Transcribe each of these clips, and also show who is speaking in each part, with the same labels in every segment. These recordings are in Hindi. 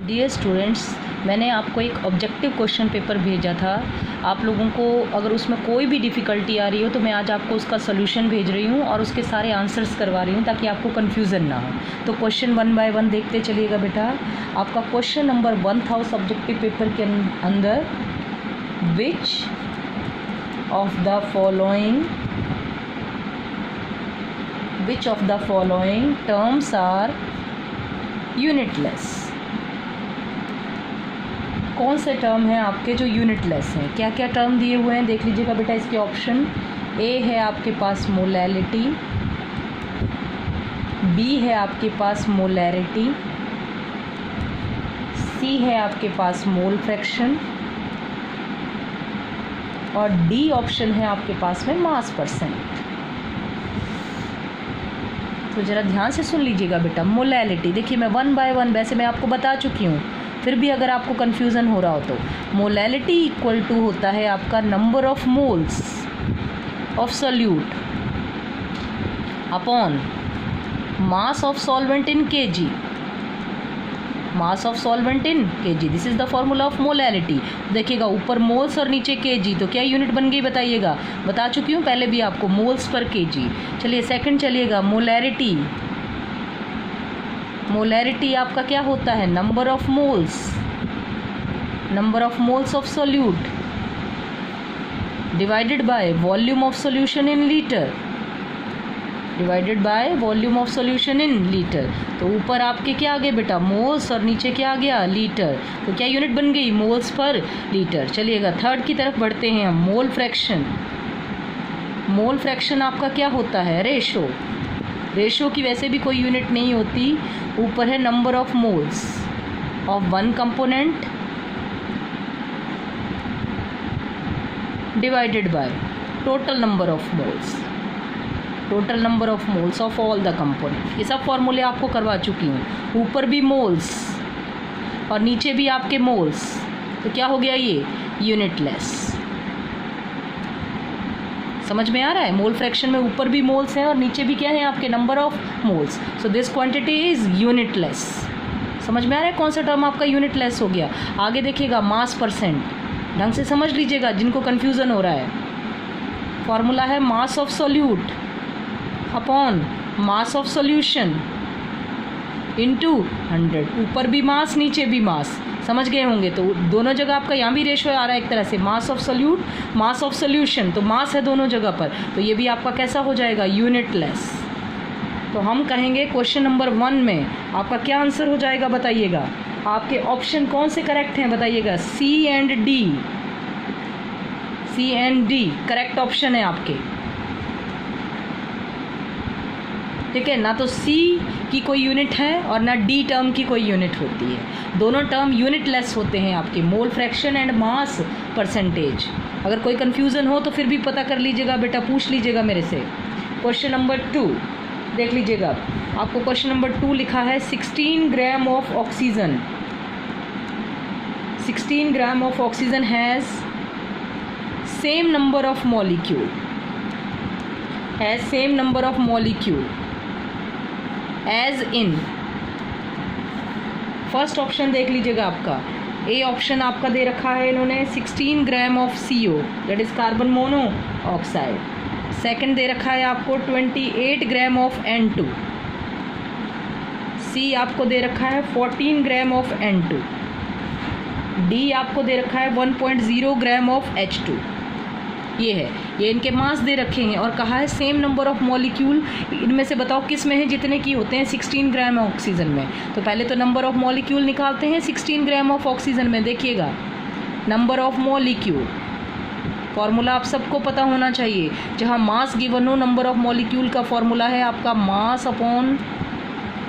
Speaker 1: डियर स्टूडेंट्स, मैंने आपको एक ऑब्जेक्टिव क्वेश्चन पेपर भेजा था। आप लोगों को अगर उसमें कोई भी डिफ़िकल्टी आ रही हो तो मैं आज आपको उसका सोल्यूशन भेज रही हूँ और उसके सारे आंसर्स करवा रही हूँ ताकि आपको कन्फ्यूज़न ना हो। तो क्वेश्चन 1 बाय 1 देखते चलिएगा बेटा। आपका क्वेश्चन नंबर 1 था उस ऑब्जेक्टिव पेपर के अंदर, which of the following terms are unitless. कौन से टर्म हैं आपके जो यूनिटलेस हैं? क्या क्या टर्म दिए हुए हैं देख लीजिएगा बेटा। इसके ऑप्शन ए है आपके पास मोलैलिटी, बी है आपके पास मोलैरिटी, सी है आपके पास मोल फ्रैक्शन और डी ऑप्शन है आपके पास में मास परसेंट। तो ज़रा ध्यान से सुन लीजिएगा बेटा। मोलैलिटी देखिए, मैं 1 बाय 1 वैसे मैं आपको बता चुकी हूँ, फिर भी अगर आपको कन्फ्यूज़न हो रहा हो तो मोलैलिटी इक्वल टू होता है आपका number of moles of solute upon mass of solvent in KG. Mass of solvent in KG, this is the formula of molality. देखिएगा ऊपर मोल्स और नीचे केजी, तो क्या यूनिट बन गई बताइएगा। बता चुकी हूँ पहले भी आपको, मोल्स पर केजी। चलिए सेकंड चलिएगा, मोलैरिटी। मोलैरिटी आपका क्या होता है? Number of moles of solute divided by volume of solution in litre, तो ऊपर आपके क्या आ गए बेटा? मोल्स और नीचे क्या आ गया? लीटर। तो क्या यूनिट बन गई? Moles per litre. चलिएगा थर्ड की तरफ बढ़ते हैं हम। Mole fraction. मोल फ्रैक्शन आपका क्या होता है? रेशो की वैसे भी कोई यूनिट नहीं होती। ऊपर है number of moles of one component divided by total number of moles of all the component. ये सब फॉर्मूले आपको करवा चुकी हूँ। ऊपर भी मोल्स और नीचे भी आपके मोल्स, तो क्या हो गया ये? यूनिटलेस। समझ में आ रहा है? मोल फ्रैक्शन में ऊपर भी मोल्स हैं और नीचे भी क्या है आपके? Number of moles. So this quantity is unitless. समझ में आ रहा है कौन सा टर्म आपका यूनिटलेस हो गया? आगे देखिएगा, मास परसेंट। ढंग से समझ लीजिएगा जिनको कन्फ्यूज़न हो रहा है। फॉर्मूला है mass of solute upon mass of solution into 100। ऊपर भी मास नीचे भी मास, समझ गए होंगे। तो दोनों जगह आपका यहाँ भी रेशो आ रहा है एक तरह से, mass of solute mass of solution, तो मास है दोनों जगह पर, तो ये भी आपका कैसा हो जाएगा? यूनिटलेस। तो हम कहेंगे क्वेश्चन नंबर 1 में आपका क्या आंसर हो जाएगा बताइएगा। आपके ऑप्शन कौन से करेक्ट हैं बताइएगा? सी एंड डी करेक्ट ऑप्शन है आपके। ठीक है ना? तो सी की कोई यूनिट है और ना डी टर्म की कोई यूनिट होती है। दोनों टर्म यूनिटलेस होते हैं आपके, mole fraction and mass percentage. अगर कोई कन्फ्यूज़न हो तो फिर भी पता कर लीजिएगा बेटा, पूछ लीजिएगा मेरे से। क्वेश्चन नंबर 2 देख लीजिएगा। आपको क्वेश्चन नंबर 2 लिखा है 16 gram of oxygen. 16 gram of oxygen has same number of molecule as in. First option देख लीजिएगा आपका। ए ऑप्शन आपका दे रखा है इन्होंने 16 gram of CO, that is carbon monoxide. Second दे रखा है आपको 28 ग्राम ऑफ N2। सी आपको दे रखा है 14 ग्राम ऑफ N2। डी आपको दे रखा है 1.0 ग्राम ऑफ H2। ये है, ये इनके मास दे रखे हैं और कहा है सेम नंबर ऑफ मॉलिक्यूल। इनमें से बताओ किस में है जितने की होते हैं 16 ग्राम ऑक्सीजन में। तो पहले तो नंबर ऑफ मॉलिक्यूल निकालते हैं 16 ग्राम ऑफ ऑक्सीजन में। देखिएगा, नंबर ऑफ मॉलिक्यूल, फॉर्मूला आप सबको पता होना चाहिए। जहाँ मास गिवन हो, नंबर ऑफ मॉलिक्यूल का फॉर्मूला है आपका mass upon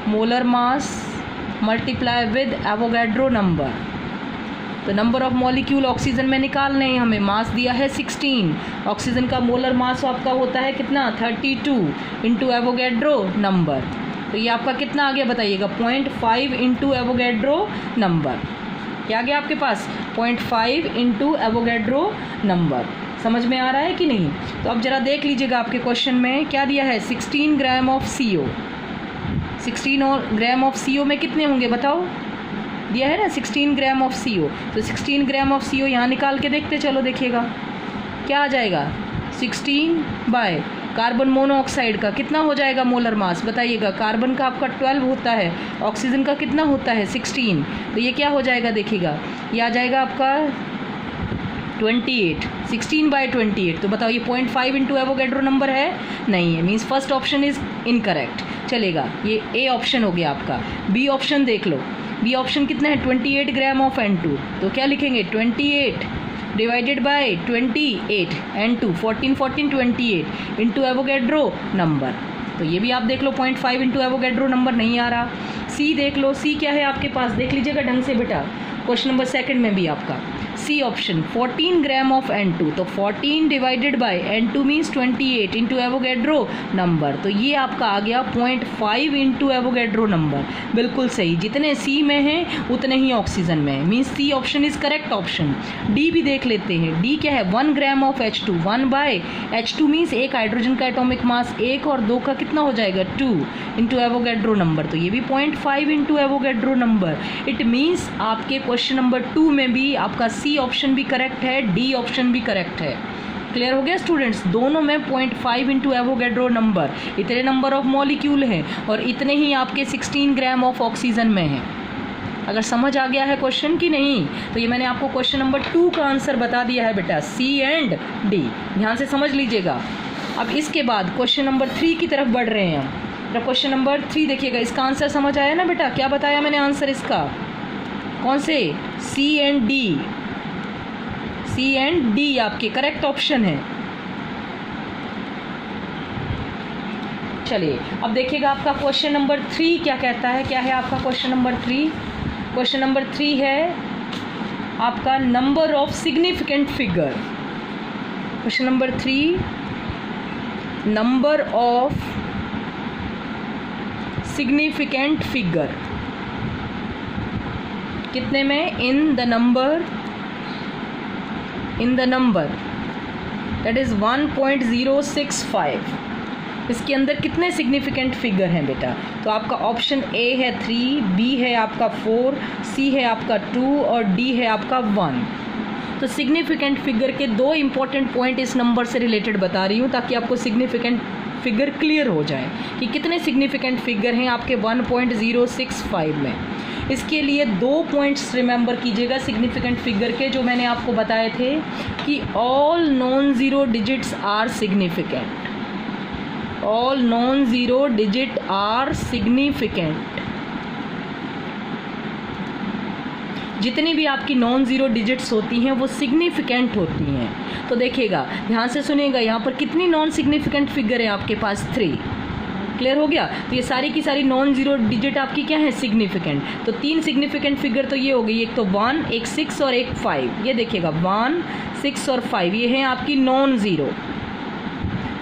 Speaker 1: molar mass multiply with Avogadro number. तो नंबर ऑफ मॉलिक्यूल ऑक्सीजन में निकालने हैं हमें। मास दिया है 16, ऑक्सीजन का मोलर मास आपका होता है कितना? 32 इंटू एवोगैड्रो नंबर। तो ये आपका कितना आ गया बताइएगा? 0.5 इंटू एवोगैड्रो नंबर। क्या आ गया आपके पास? 0.5 इंटू एवोगैड्रो नंबर। समझ में आ रहा है कि नहीं? तो अब जरा देख लीजिएगा आपके क्वेश्चन में क्या दिया है? 16 gram of CO। 16 gram of CO में कितने होंगे बताओ? दिया है ना 16 ग्राम ऑफ CO। तो 16 ग्राम ऑफ CO यहाँ निकाल के देखते चलो, देखिएगा क्या आ जाएगा 16 बाय कार्बन मोनोऑक्साइड का कितना हो जाएगा मोलर मास बताइएगा। कार्बन का आपका 12 होता है, ऑक्सीजन का कितना होता है 16। तो ये क्या हो जाएगा देखिएगा, ये आ जाएगा आपका 28, 16 बाय 28। तो बताओ ये 0.5 इंटू एवोगैड्रो नंबर है, नहीं है, means first option is incorrect. चलेगा, ये ए ऑप्शन हो गया आपका। बी ऑप्शन देख लो, बी ऑप्शन कितना है 28 ग्राम ऑफ N2। तो क्या लिखेंगे 28 divided by 28 N2 14 14 28 into Avogadro number. तो ये भी आप देख लो 0.5 इंटू एवोगैड्रो नंबर नहीं आ रहा। सी देख लो, सी क्या है आपके पास, देख लीजिएगा ढंग से बेटा, क्वेश्चन नंबर सेकंड में भी आपका C option 14 gram of N2। तो 14 divided by N2 means 28 into Avogadro number. तो ये आपका आ गया 0.5 इंटू एवोगैड्रो नंबर। बिल्कुल सही, जितने सी में हैं उतने ही ऑक्सीजन में है, means C option is correct option. D भी देख लेते हैं, डी क्या है 1 gram of H2। 1 by H2 means एक हाइड्रोजन का एटॉमिक मास 1 और 2 का कितना हो जाएगा 2 इंटू एवोगैड्रो नंबर। तो ये भी 0.5 into Avogadro number. It means आपके क्वेश्चन नंबर 2 में भी आपका सी ऑप्शन भी करेक्ट है, डी ऑप्शन भी करेक्ट है। क्लियर हो गया स्टूडेंट्स, दोनों में 0.5 इंटू एवोगैड्रो नंबर, इतने नंबर ऑफ मॉलिक्यूल हैं और इतने ही आपके 16 ग्राम ऑफ ऑक्सीजन में हैं। अगर समझ आ गया है क्वेश्चन की नहीं, तो ये मैंने आपको क्वेश्चन नंबर 2 का आंसर बता दिया है बेटा, सी एंड डी, ध्यान से समझ लीजिएगा। अब इसके बाद क्वेश्चन नंबर 3 की तरफ बढ़ रहे हैं हम। क्वेश्चन नंबर 3 देखिएगा, इसका आंसर समझ आया ना बेटा, क्या बताया मैंने आंसर इसका, कौन से, C and D, C and D आपके करेक्ट ऑप्शन है। चलिए अब देखिएगा आपका क्वेश्चन नंबर 3 क्या कहता है। क्या है आपका क्वेश्चन नंबर 3? क्वेश्चन नंबर 3 है आपका number of significant figure. Question number 3, number of significant figure कितने में, in the number that is 1.065। इसके अंदर कितने सिग्निफिकेंट फिगर हैं बेटा? तो आपका ऑप्शन ए है 3, बी है आपका 4, सी है आपका 2 और डी है आपका 1। तो सिग्निफिकेंट फिगर के 2 इंपॉर्टेंट पॉइंट इस नंबर से रिलेटेड बता रही हूँ ताकि आपको सिग्निफिकेंट फिगर क्लियर हो जाए कि कितने सिग्निफिकेंट फिगर हैं आपके 1.065 में। इसके लिए 2 पॉइंट्स रिमेंबर कीजिएगा सिग्निफिकेंट फिगर के, जो मैंने आपको बताए थे कि all non zero digits are significant, all non zero digit are significant. जितनी भी आपकी नॉन ज़ीरो डिजिट्स होती हैं वो सिग्निफिकेंट होती हैं। तो देखिएगा, ध्यान से सुनिएगा, यहाँ पर कितनी नॉन सिग्निफिकेंट फिगर है आपके पास 3। क्लियर हो गया? तो ये सारी की सारी नॉन ज़ीरो डिजिट आपकी क्या है, सिग्निफिकेंट। तो 3 सिग्निफिकेंट फिगर तो ये हो गई, एक तो 1, एक 6 और एक 5। ये देखिएगा 1, 6 और 5 ये हैं आपकी नॉन ज़ीरो,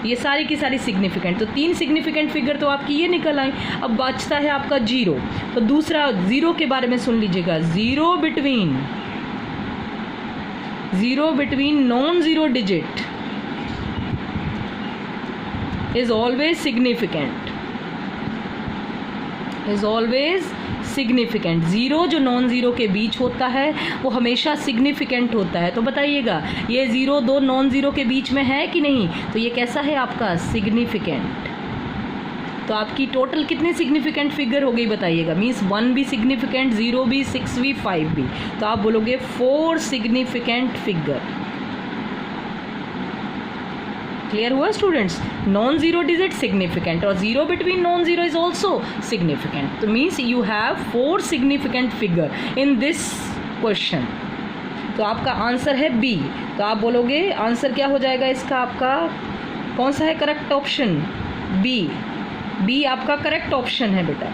Speaker 1: ये सारी की सारी सिग्निफिकेंट। तो 3 सिग्निफिकेंट फिगर तो आपकी ये निकल आई। अब बचता है आपका 0। तो दूसरा ज़ीरो के बारे में सुन लीजिएगा, zero between non zero digit is always significant, is always significant। Zero जो नॉन ज़ीरो के बीच होता है वो हमेशा सिग्निफिकेंट होता है। तो बताइएगा ये 0 2 नॉन ज़ीरो के बीच में है कि नहीं? तो ये कैसा है आपका, सिग्निफिकेंट। तो आपकी टोटल कितनी सिग्निफिकेंट फिगर हो गई बताइएगा? मीन्स 1 भी सिग्निफिकेंट, 0 भी, 6 भी, 5 भी। तो आप बोलोगे 4 सिग्निफिकेंट फिगर। क्लियर हुआ students? Non zero digit significant और 0 between non zero is also significant. तो means you have 4 significant figure in this question. तो आपका आंसर है बी। तो आप बोलोगे आंसर क्या हो जाएगा इसका, आपका कौन सा है करेक्ट ऑप्शन? बी। बी आपका करेक्ट ऑप्शन है बेटा।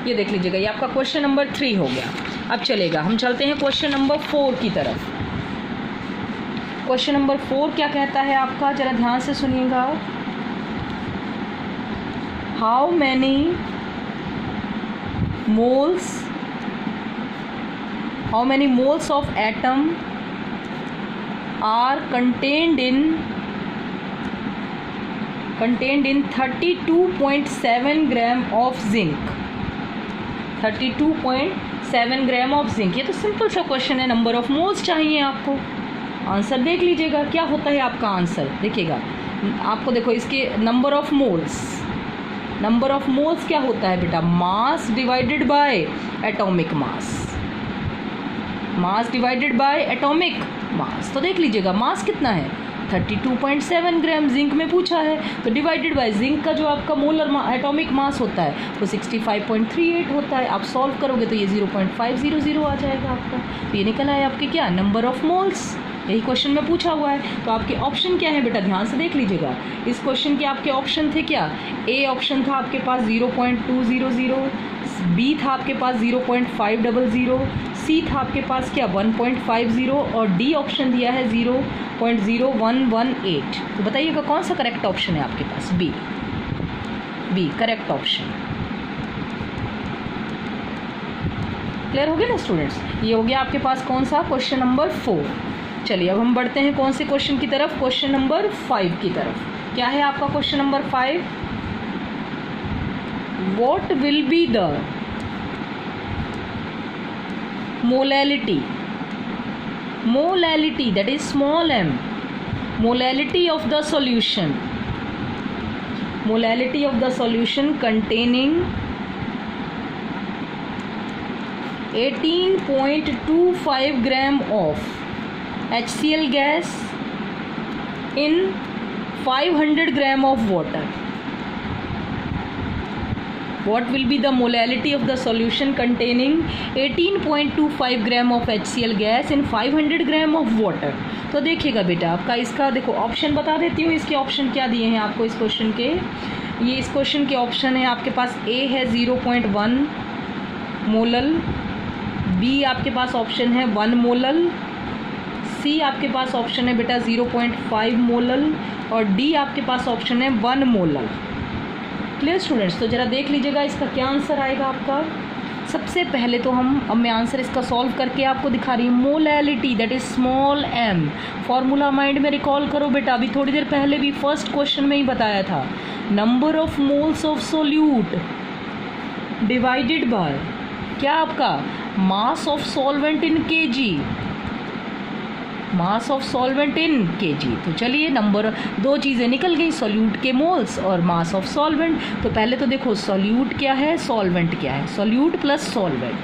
Speaker 1: ये देख लीजिएगा, ये आपका क्वेश्चन नंबर 3 हो गया। अब चलेगा, हम चलते हैं क्वेश्चन नंबर 4 की तरफ। क्वेश्चन नंबर 4 क्या कहता है आपका, जरा ध्यान से सुनिएगा। How many moles of atom are contained in 32.7 gram of zinc. 32.7 gram of zinc. ये तो सिंपल सा क्वेश्चन है, नंबर ऑफ मोल्स चाहिए आपको। आंसर देख लीजिएगा क्या होता है आपका आंसर, देखिएगा आपको, देखो इसके नंबर ऑफ मोल्स क्या होता है बेटा, mass divided by atomic mass, mass divided by atomic mass. तो देख लीजिएगा मास कितना है 32.7 ग्राम, जिंक में पूछा है, तो डिवाइडेड बाय जिंक का जो आपका मोलर एटॉमिक मास होता है वो 65.38 होता है। आप सॉल्व करोगे तो ये 0.500 आ जाएगा आपका। तो ये निकल आए आपके क्या, नंबर ऑफ मोल्स। यही क्वेश्चन में पूछा हुआ है। तो आपके ऑप्शन क्या है बेटा, ध्यान से देख लीजिएगा। इस क्वेश्चन के आपके ऑप्शन थे क्या, ए ऑप्शन था आपके पास 0.200, बी था आपके पास 0.500, सी था आपके पास क्या 1.50 और डी ऑप्शन दिया है 0.0118। तो बताइएगा कौन सा करेक्ट ऑप्शन है आपके पास, बी करेक्ट ऑप्शन। क्लियर हो गया ना स्टूडेंट्स, ये हो गया आपके पास कौन सा, क्वेश्चन नंबर 4। चलिए अब हम बढ़ते हैं कौन से क्वेश्चन की तरफ, क्वेश्चन नंबर 5 की तरफ। क्या है आपका question number 5, what will be the molality that is small m, molality of the solution containing 18.25 gram of HCl gas in 500 gram of water. What will be the molality of the solution containing 18.25 gram of HCl gas in 500 gram of water? तो देखिएगा बेटा आपका इसका, देखो ऑप्शन बता देती हूँ। इसके ऑप्शन क्या दिए हैं आपको इस क्वेश्चन के, ये इस क्वेश्चन के ऑप्शन है आपके पास, ए है 0.1 मोलल, बी आपके पास ऑप्शन है 1 मोलल, सी आपके पास ऑप्शन है बेटा 0.5 मोलल और डी आपके पास ऑप्शन है 1 मोलल। क्लियर स्टूडेंट्स, तो ज़रा देख लीजिएगा इसका क्या आंसर आएगा आपका। सबसे पहले तो अब मैं आंसर इसका सॉल्व करके आपको दिखा रही हूँ। Molality that is small m, formula mind में रिकॉल करो बेटा, अभी थोड़ी देर पहले भी फर्स्ट क्वेश्चन में ही बताया था, number of moles of solute divided by क्या आपका, mass of solvent in kg, mass of solvent in kg। तो चलिए नंबर, दो चीज़ें निकल गई, सॉल्यूट के मोल्स और मास ऑफ सॉल्वेंट। तो पहले तो देखो सॉल्यूट क्या है, सॉल्वेंट क्या है, सॉल्यूट प्लस सॉल्वेंट,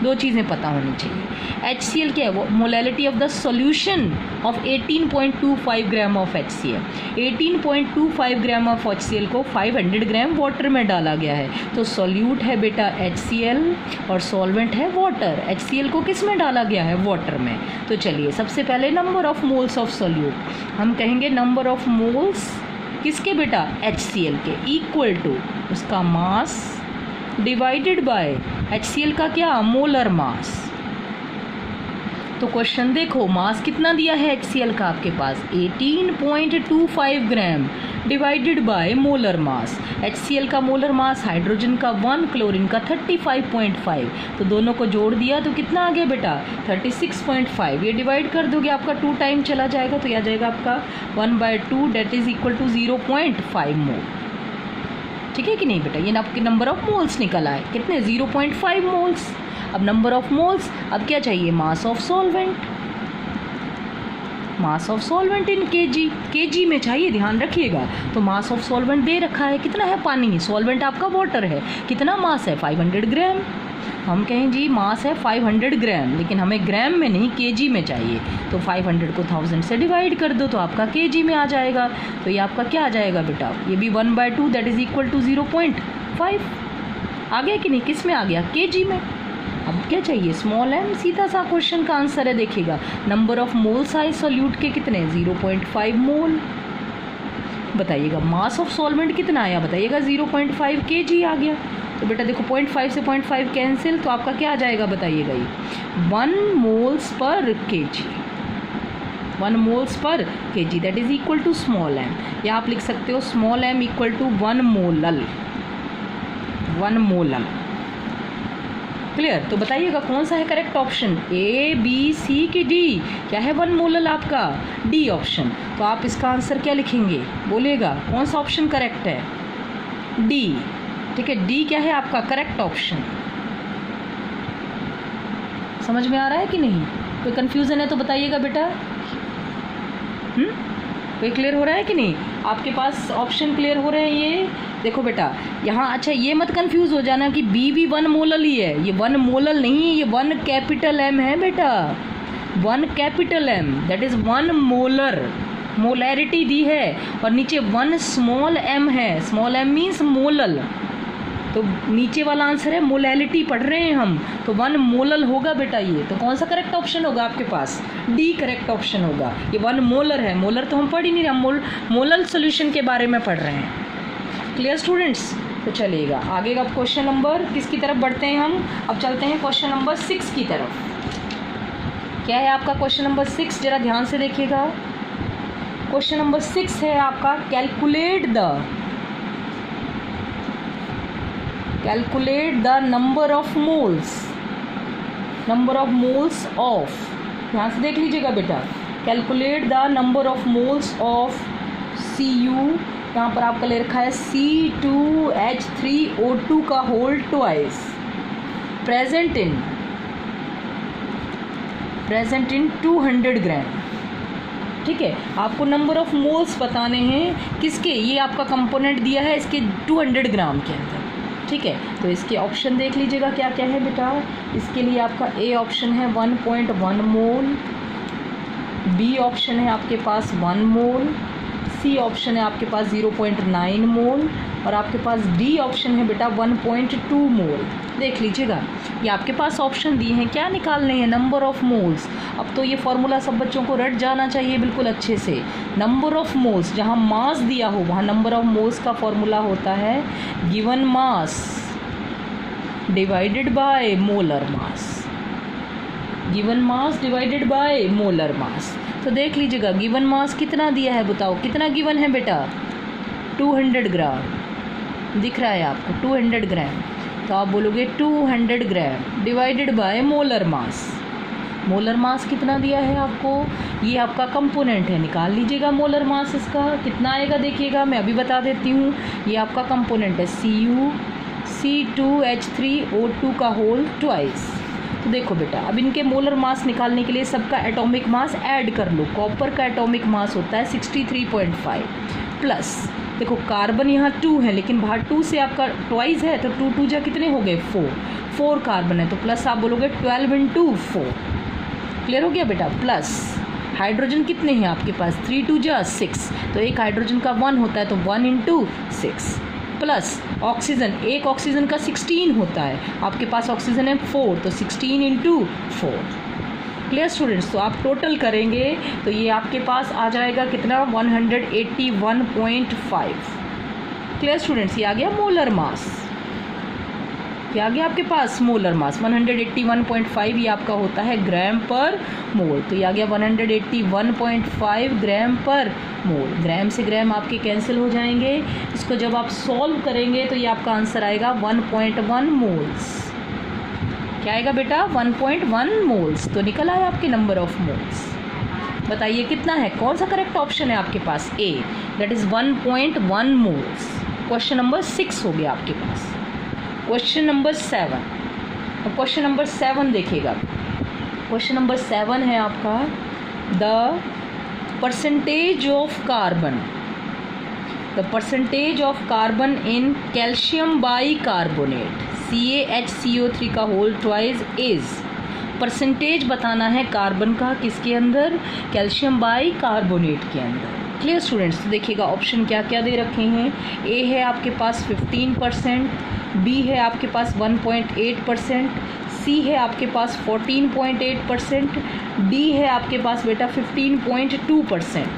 Speaker 1: दो चीज़ें पता होनी चाहिए। HCl क्या है, वो molality of the solution of 18.25 gram of HCl। 18.25 gram of HCl को 500 ग्राम वाटर में डाला गया है। तो सॉल्यूट है बेटा HCl और सॉल्वेंट है वाटर। HCl को किस में डाला गया है, वाटर में। तो चलिए सबसे पहले number of moles of solute, हम कहेंगे नंबर ऑफ मोल्स किसके बेटा, HCl के, इक्वल टू उसका मास डिवाइडेड बाय HCl का क्या, मोलर मास। तो क्वेश्चन देखो मास कितना दिया है HCl का आपके पास 18.25 gram divided by molar mass. HCl का मोलर मास, हाइड्रोजन का 1, क्लोरीन का 35.5, तो दोनों को जोड़ दिया तो कितना आ गया बेटा 36.5। ये डिवाइड कर दोगे आपका 2 टाइम चला जाएगा तो यह आ जाएगा आपका 1/2 डेट इज इक्वल टू 0.5 मोल। ठीक है कि नहीं बेटा, ये आपके नंबर ऑफ मोल्स निकल आए कितने, 0.5 मोल्स। अब नंबर ऑफ मोल्स, अब क्या चाहिए, mass of solvent, mass of solvent in kg में चाहिए, ध्यान रखिएगा। तो मास ऑफ सॉल्वेंट दे रखा है, कितना है, पानी, सॉल्वेंट आपका वाटर है, कितना मास है 500 ग्राम। हम कहें जी मास है 500 ग्राम, लेकिन हमें ग्राम में नहीं kg में चाहिए। तो 500 को 1000 से डिवाइड कर दो तो आपका kg में आ जाएगा। तो ये आपका क्या आ जाएगा बेटा, ये भी 1/2 दैट इज इक्वल टू 0.5 आ गया कि नहीं, किस में आ गया, kg में। अब क्या चाहिए, स्मॉल m, सीधा सा क्वेश्चन का आंसर है। देखिएगा number of mole size solute के कितने, 0.5 मोल। बताइएगा मास ऑफ सॉल्वेंट कितना आया, बताइएगा 0.5 kg आ गया। तो बेटा देखो 0.5 से 0.5 कैंसिल, तो आपका क्या आ जाएगा बताइएगा, ये 1 मोल्स पर kg, 1 मोल्स पर kg that is equal to small m, या आप लिख सकते हो small m equal to 1 molal, 1 molal. Clear, तो बताइएगा कौन सा है correct option, A B C की डी, क्या है 1 मोलल आपका, डी ऑप्शन। तो आप इसका आंसर क्या लिखेंगे, बोलिएगा कौन सा ऑप्शन करेक्ट है, डी। ठीक है, डी क्या है आपका करेक्ट ऑप्शन। समझ में आ रहा है कि नहीं? कोई कन्फ्यूज़न है तो बताइएगा बेटा। कोई क्लियर हो रहा है कि नहीं? आपके पास ऑप्शन क्लियर हो रहे हैं ये? देखो बेटा यहाँ, अच्छा ये मत कंफ्यूज हो जाना कि बी भी 1 मोलल ही है। ये 1 मोलल नहीं है, ये 1 कैपिटल एम है बेटा। 1 capital M that is 1 molar, molarity दी है, और नीचे 1 स्मॉल एम है। स्मॉल एम मीन्स मोलल, तो नीचे वाला आंसर है मोलैलिटी पढ़ रहे हैं हम, तो 1 मोलल होगा बेटा ये। तो कौन सा करेक्ट ऑप्शन होगा आपके पास? डी करेक्ट ऑप्शन होगा। ये 1 मोलर है, मोलर तो हम पढ़ ही नहीं रहे, हम मोलल सोल्यूशन के बारे में पढ़ रहे हैं। Clear students? तो चलिएगा आगे का क्वेश्चन नंबर किसकी तरफ बढ़ते हैं हम? अब चलते हैं क्वेश्चन नंबर 6 की तरफ। क्या है आपका क्वेश्चन नंबर 6? जरा ध्यान से देखिएगा। क्वेश्चन नंबर 6 है आपका calculate the number of moles of, ध्यान से देख लीजिएगा बेटा। Calculate the number of moles of Cu, यहाँ पर आपका ले रखा है C2H3O2 का होल ट्वाइस प्रेजेंट इन 200 ग्राम। ठीक है, आपको नंबर ऑफ मोल्स बताने हैं किसके? ये आपका कंपोनेंट दिया है इसके 200 ग्राम के अंदर। ठीक है, तो इसके ऑप्शन देख लीजिएगा क्या क्या है बेटा। इसके लिए आपका ए ऑप्शन है 1.1 मोल, बी ऑप्शन है आपके पास 1 मोल, सी ऑप्शन है आपके पास 0.9 मोल, और आपके पास डी ऑप्शन है बेटा 1.2 मोल। देख लीजिएगा, ये आपके पास ऑप्शन दिए हैं, क्या निकालने हैं? Number of moles. अब तो ये फॉर्मूला सब बच्चों को रट जाना चाहिए बिल्कुल अच्छे से। नंबर ऑफ मोल्स, जहाँ मास दिया हो वहाँ नंबर ऑफ मोल्स का फॉर्मूला होता है given mass divided by molar mass. Given mass divided by molar mass. तो देख लीजिएगा गिवन मास कितना दिया है, बताओ कितना गिवन है बेटा? 200 ग्राम दिख रहा है आपको, 200 ग्राम। तो आप बोलोगे 200 gram divided by molar mass. Molar mass कितना दिया है आपको? ये आपका कंपोनेंट है, निकाल लीजिएगा मोलर मास इसका कितना आएगा। देखिएगा मैं अभी बता देती हूँ, ये आपका कंपोनेंट है C2H3O2 का होल ट्वाइस। तो देखो बेटा, अब इनके मोलर मास निकालने के लिए सबका एटॉमिक मास ऐड कर लो। कॉपर का एटॉमिक मास होता है 63.5 प्लस, देखो कार्बन यहाँ 2 है लेकिन बाहर 2 से आपका ट्वाइस है, तो 2 2 जा कितने हो गए? 4 कार्बन है, तो प्लस आप बोलोगे 12 × 4। क्लियर हो गया बेटा? प्लस हाइड्रोजन कितने हैं आपके पास? 3 2 जा 6, तो एक हाइड्रोजन का 1 होता है, तो 1 × 6 प्लस ऑक्सीजन, एक ऑक्सीजन का 16 होता है, आपके पास ऑक्सीजन है 4, तो 16 × 4। Clear students? तो आप टोटल करेंगे तो ये आपके पास आ जाएगा कितना? 181.5। Clear students? ये आ गया मोलर मास। क्या आ गया आपके पास? मोलर मास 181.5, ये आपका होता है ग्राम पर मोल। तो ये आ गया 181.5 ग्राम पर मोल। ग्राम से ग्राम आपके कैंसिल हो जाएंगे। इसको जब आप सॉल्व करेंगे तो ये आपका आंसर आएगा 1.1 मोल्स। क्या आएगा बेटा? 1.1 मोल्स। तो निकल आया आपके नंबर ऑफ मोल्स। बताइए कितना है? कौन सा करेक्ट ऑप्शन है आपके पास? A, that is 1.1 moles. Question number 6 हो गया आपके पास। क्वेश्चन नंबर 7, अब क्वेश्चन नंबर 7 देखिएगा। क्वेश्चन नंबर 7 है आपका the percentage of carbon in calcium bicarbonate CaHCO3 का होल ट्वाइस इज। परसेंटेज बताना है कार्बन का, किसके अंदर? कैल्शियम बाइकार्बोनेट के अंदर। Clear students? तो देखिएगा ऑप्शन क्या क्या दे रखे हैं। ए है आपके पास 15%, बी है आपके पास 1.8%, सी है आपके पास 14.8%, डी है आपके पास बेटा 15.2%।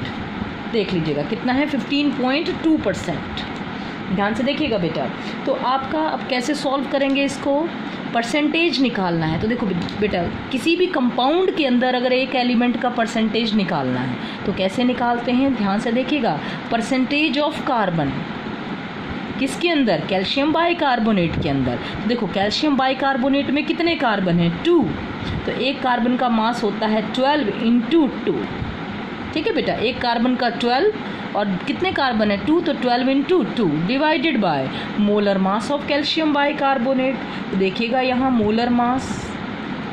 Speaker 1: देख लीजिएगा कितना है? 15.2%। ध्यान से देखिएगा बेटा। तो आपका अब कैसे सॉल्व करेंगे इसको? परसेंटेज निकालना है। तो देखो बेटा, किसी भी कंपाउंड के अंदर अगर एक एलिमेंट का परसेंटेज निकालना है तो कैसे निकालते हैं? ध्यान से देखिएगा। परसेंटेज ऑफ कार्बन किसके अंदर? कैल्शियम बाइकार्बोनेट के अंदर। तो देखो कैल्शियम बाइकार्बोनेट में कितने कार्बन है? 2, तो एक कार्बन का मास होता है 12 × 2। ठीक है बेटा, एक कार्बन का 12 और कितने कार्बन है? 2, तो 12 × 2 divided by molar mass of calcium bicarbonate. तो देखिएगा यहाँ मोलर मास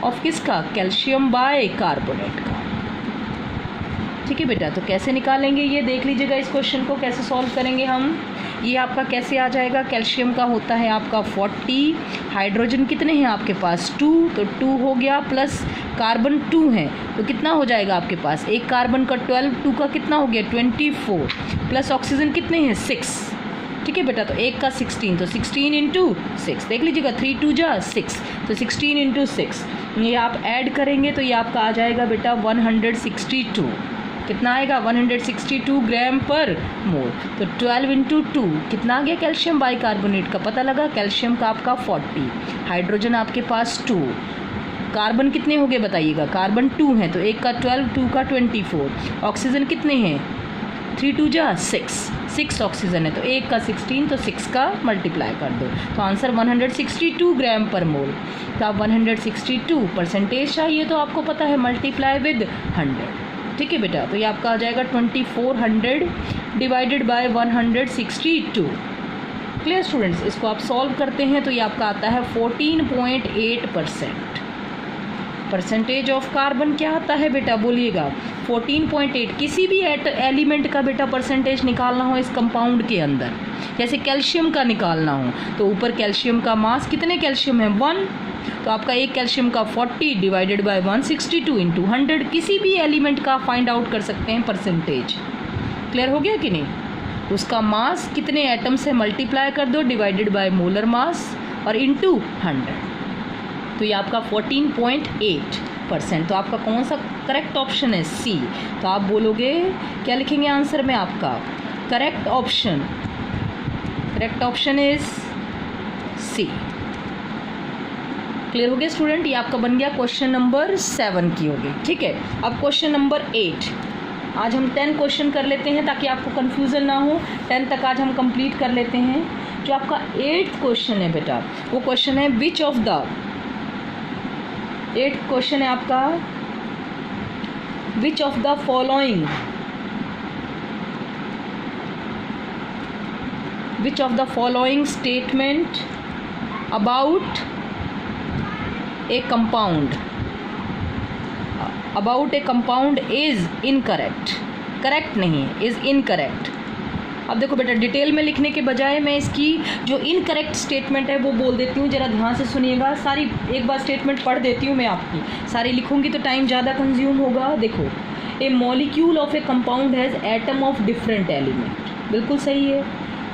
Speaker 1: ऑफ किसका, कैल्शियम बाय कार्बोनेट का। ठीक है बेटा, तो कैसे निकालेंगे ये देख लीजिएगा, इस क्वेश्चन को कैसे सॉल्व करेंगे हम। ये आपका कैसे आ जाएगा, कैल्शियम का होता है आपका 40, हाइड्रोजन कितने हैं आपके पास 2, तो 2 हो गया, प्लस कार्बन 2 है तो कितना हो जाएगा आपके पास, एक कार्बन का 12, 2 का कितना हो गया 24, प्लस ऑक्सीजन कितने हैं 6। ठीक है बेटा, तो एक का 16, तो 16 इंटू 6 देख लीजिएगा, 3 2 जा 6, तो 16 इंटू 6 ये आप ऐड करेंगे तो ये आपका आ जाएगा बेटा 162। कितना आएगा 162 ग्राम पर मोल। तो 12 इंटू 2 कितना आ गया कैल्शियम बाइकार्बोनेट का, पता लगा, कैल्शियम का आपका 40, हाइड्रोजन आपके पास 2, कार्बन कितने हो गए बताइएगा, कार्बन 2 हैं तो एक का 12, 2 का 24, ऑक्सीजन कितने हैं 3 2 जा 6 ऑक्सीजन है तो एक का 16, तो 6 का मल्टीप्लाई कर दो तो आंसर 162 ग्राम पर मोल। तो आप 162 परसेंटेज चाहिए तो आपको पता है मल्टीप्लाई विद 100। ठीक है बेटा, तो ये आपका आ जाएगा 2400 डिवाइडेड बाय 162। क्लियर स्टूडेंट्स, इसको आप सॉल्व करते हैं तो ये आपका आता है 14.8%। परसेंटेज ऑफ कार्बन क्या आता है बेटा बोलिएगा 14.8। किसी भी एलिमेंट का बेटा परसेंटेज निकालना हो इस कंपाउंड के अंदर, जैसे कैल्शियम का निकालना हो तो ऊपर कैल्शियम का मास, कितने कैल्शियम है 1, तो आपका एक कैल्शियम का 40 डिवाइडेड बाय 162 इंटू 100, किसी भी एलिमेंट का फाइंड आउट कर सकते हैं परसेंटेज। क्लियर हो गया कि नहीं, उसका मास कितने एटम से मल्टीप्लाई कर दो डिवाइडेड बाय मोलर मास और इंटू 100, तो ये आपका 14.8%। तो आपका कौन सा करेक्ट ऑप्शन है सी। तो आप बोलोगे क्या लिखेंगे आंसर में आपका, correct option is C. Clear हो गया स्टूडेंट, ये आपका बन गया क्वेश्चन नंबर 7 की हो गई। ठीक है, अब क्वेश्चन नंबर 8। आज हम 10 क्वेश्चन कर लेते हैं ताकि आपको कन्फ्यूज़न ना हो, 10 तक आज हम कंप्लीट कर लेते हैं। जो आपका 8th क्वेश्चन है बेटा वो क्वेश्चन है विच ऑफ द, 8th क्वेश्चन है आपका विच of the following, which of the following statement about a compound is incorrect, correct नहीं है, is incorrect। अब देखो बेटा डिटेल में लिखने के बजाय मैं इसकी जो इनकरेक्ट स्टेटमेंट है वो बोल देती हूँ, ज़रा ध्यान से सुनिएगा। सारी एक बार स्टेटमेंट पढ़ देती हूँ मैं आपकी, सारी लिखूँगी तो टाइम ज़्यादा कंज्यूम होगा। देखो, a molecule of a compound has atom of different element, बिल्कुल सही है।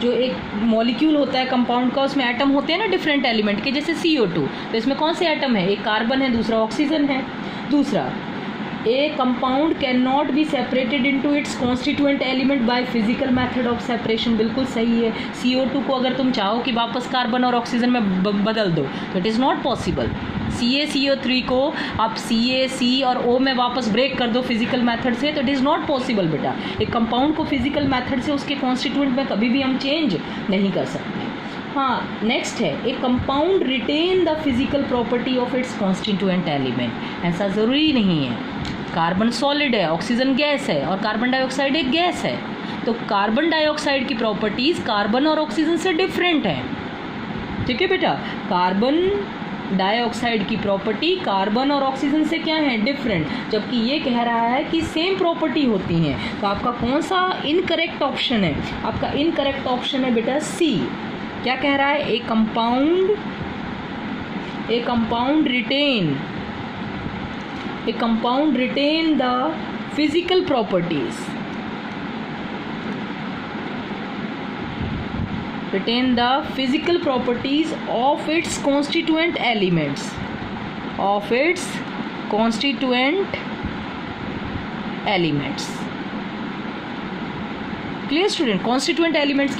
Speaker 1: जो एक मॉलिक्यूल होता है कंपाउंड का उसमें एटम होते हैं ना डिफरेंट एलिमेंट के, जैसे CO2, तो इसमें कौन से एटम है, एक कार्बन है, दूसरा ऑक्सीजन है। दूसरा, ए compound can not be separated into its constituent element by physical method of separation, बिल्कुल सही है। CO2 को अगर तुम चाहो कि वापस कार्बन और ऑक्सीजन में बदल दो तो it is not possible. CaCO3 को आप CaC और O में वापस ब्रेक कर दो फिजिकल मेथड से तो इट इज़ नॉट पॉसिबल बेटा। एक कंपाउंड को फिजिकल मेथड से उसके कॉन्स्टिट्यूएंट में कभी भी हम चेंज नहीं कर सकते। हाँ, नेक्स्ट है a compound retain the physical property of its constituent element, ऐसा ज़रूरी नहीं है। कार्बन सॉलिड है, ऑक्सीजन गैस है और कार्बन डाइऑक्साइड एक गैस है, तो कार्बन डाइऑक्साइड की प्रॉपर्टीज़ कार्बन और ऑक्सीजन से डिफरेंट हैं। ठीक है बेटा, कार्बन डाइऑक्साइड की प्रॉपर्टी कार्बन और ऑक्सीजन से क्या है, डिफरेंट, जबकि ये कह रहा है कि सेम प्रॉपर्टी होती हैं। तो आपका कौन सा इनकरेक्ट ऑप्शन है, आपका इनकरेक्ट ऑप्शन है बेटा सी। क्या कह रहा है, a compound retain the physical properties, of its constituent elements, clear student, constituent elements